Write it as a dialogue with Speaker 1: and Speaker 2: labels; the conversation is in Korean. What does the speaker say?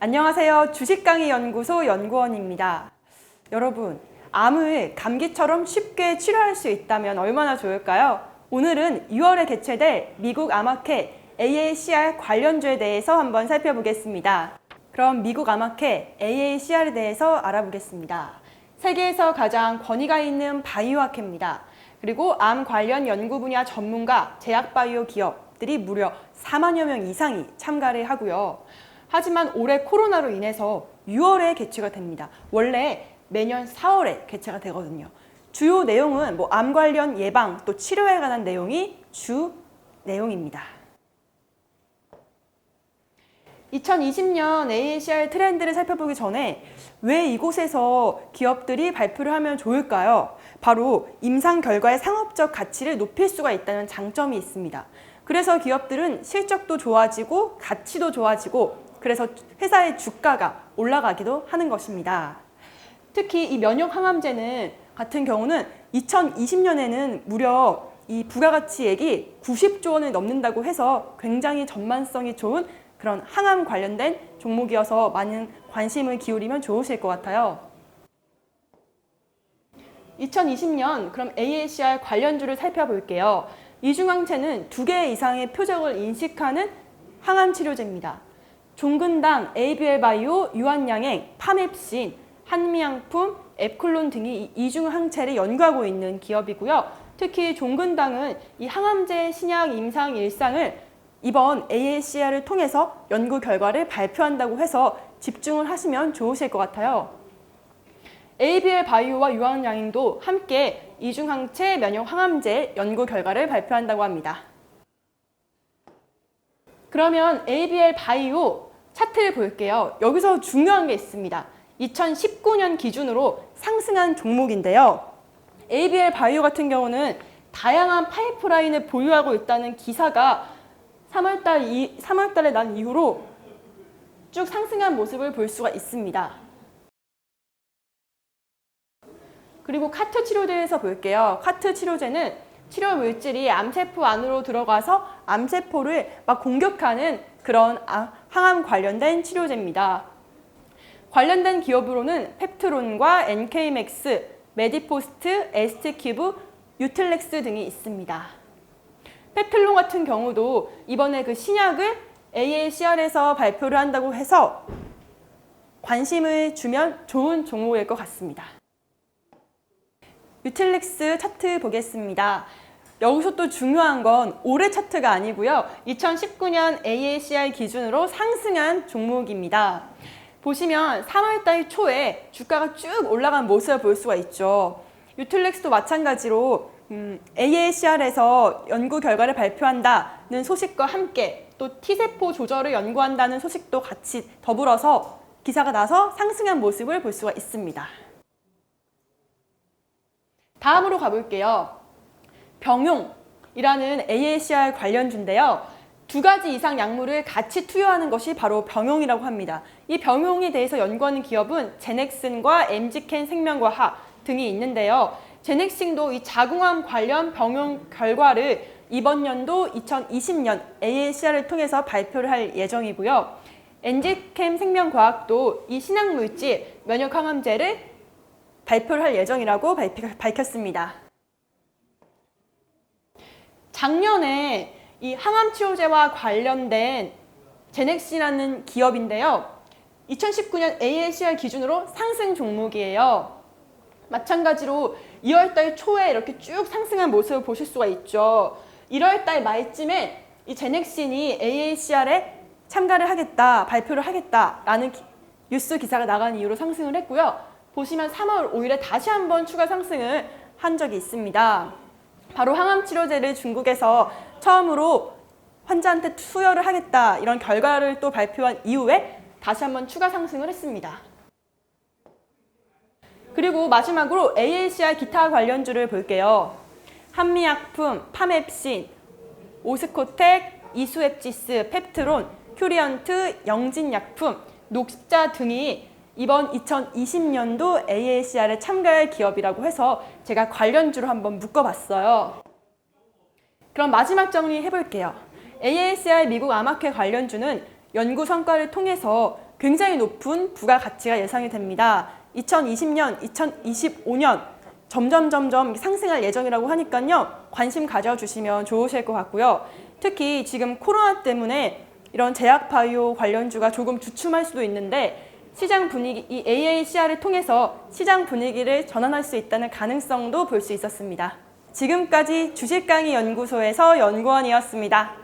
Speaker 1: 안녕하세요. 주식강의연구소 연구원입니다. 여러분, 암을 감기처럼 쉽게 치료할 수 있다면 얼마나 좋을까요? 오늘은 6월에 개최될 미국 암학회 AACR 관련주에 대해서 한번 살펴보겠습니다. 그럼 미국 암학회 AACR에 대해서 알아보겠습니다. 세계에서 가장 권위가 있는 바이오학회입니다. 그리고 암 관련 연구 분야 전문가, 제약바이오 기업들이 무려 4만여 명 이상이 참가를 하고요. 하지만 올해 코로나로 인해서 6월에 개최가 됩니다. 원래 매년 4월에 개최가 되거든요. 주요 내용은 암 관련 예방 또 치료에 관한 내용이 주 내용입니다. 2020년 AACR 트렌드를 살펴보기 전에 왜 이곳에서 기업들이 발표를 하면 좋을까요? 바로 임상 결과의 상업적 가치를 높일 수가 있다는 장점이 있습니다. 그래서 기업들은 실적도 좋아지고 가치도 좋아지고 그래서 회사의 주가가 올라가기도 하는 것입니다. 특히 이 면역항암제는 같은 경우는 2020년에는 무려 이 부가가치액이 90조 원을 넘는다고 해서 굉장히 전망성이 좋은 그런 항암 관련된 종목이어서 많은 관심을 기울이면 좋으실 것 같아요. 2020년 그럼 AACR 관련주를 살펴볼게요. 이중항체는 2개 이상의 표적을 인식하는 항암 치료제입니다. 종근당, ABL-바이오, 유한양행, 파맵신, 한미약품, 앱클론 등이 이중항체를 연구하고 있는 기업이고요. 특히 종근당은 이 항암제 신약 임상 일상을 이번 AACR을 통해서 연구 결과를 발표한다고 해서 집중을 하시면 좋으실 것 같아요. ABL-바이오와 유한양행도 함께 이중항체 면역 항암제 연구 결과를 발표한다고 합니다. 그러면 ABL-바이오 차트를 볼게요. 여기서 중요한 게 있습니다. 2019년 기준으로 상승한 종목인데요. ABL-바이오 같은 경우는 다양한 파이프라인을 보유하고 있다는 기사가 3월달에 난 이후로 쭉 상승한 모습을 볼 수가 있습니다. 그리고 카트 치료제에서 볼게요. 카트 치료제는 치료 물질이 암세포 안으로 들어가서 암세포를 막 공격하는 그런 항암 관련된 치료제입니다. 관련된 기업으로는 펩트론과 NK맥스, 메디포스트, 에스트큐브, 유틀렉스 등이 있습니다. 펩틀론 같은 경우도 이번에 그 신약을 AACR에서 발표를 한다고 해서 관심을 주면 좋은 종목일 것 같습니다. 유틀렉스 차트 보겠습니다. 여기서 또 중요한 건 올해 차트가 아니고요. 2019년 AACR 기준으로 상승한 종목입니다. 보시면 3월달 초에 주가가 쭉 올라간 모습을 볼 수가 있죠. 유틀렉스도 마찬가지로 AACR에서 연구 결과를 발표한다는 소식과 함께 또 T세포 조절을 연구한다는 소식도 같이 더불어서 기사가 나서 상승한 모습을 볼 수가 있습니다. 다음으로 가볼게요. 병용이라는 AACR 관련주인데요. 2가지 이상 약물을 같이 투여하는 것이 바로 병용이라고 합니다. 이 병용에 대해서 연구하는 기업은 제넥슨과 MG캔 생명과학 등이 있는데요. 제넥슨도 이 자궁암 관련 병용 결과를 이번 연도 2020년 AACR을 통해서 발표를 할 예정이고요. MG캔 생명과학도 이 신약물질 면역항암제를 발표를 할 예정이라고 밝혔습니다. 작년에 이 항암치료제와 관련된 제넥슨이라는 기업인데요. 2019년 AACR 기준으로 상승 종목이에요. 마찬가지로 2월달 초에 이렇게 쭉 상승한 모습을 보실 수가 있죠. 1월달 말쯤에 이 제넥슨이 AACR에 참가를 하겠다, 발표를 하겠다라는 뉴스 기사가 나간 이후로 상승을 했고요. 보시면 3월 5일에 다시 한번 추가 상승을 한 적이 있습니다. 바로 항암치료제를 중국에서 처음으로 환자한테 투여를 하겠다 이런 결과를 또 발표한 이후에 다시 한번 추가 상승을 했습니다. 그리고 마지막으로 AACR 기타 관련주를 볼게요. 한미약품, 파맵신, 오스코텍, 이수앱지스, 펩트론, 큐리언트, 영진약품, 녹십자 등이 이번 2020년도 AACR에 참가할 기업이라고 해서 제가 관련주로 한번 묶어봤어요. 그럼 마지막 정리해볼게요. AACR 미국 암학회 관련주는 연구 성과를 통해서 굉장히 높은 부가가치가 예상이 됩니다. 2020년, 2025년 점점 상승할 예정이라고 하니까요. 관심 가져주시면 좋으실 것 같고요. 특히 지금 코로나 때문에 이런 제약바이오 관련주가 조금 주춤할 수도 있는데 시장 분위기, 이 AACR을 통해서 시장 분위기를 전환할 수 있다는 가능성도 볼 수 있었습니다. 지금까지 주식강의 연구소에서 연구원이었습니다.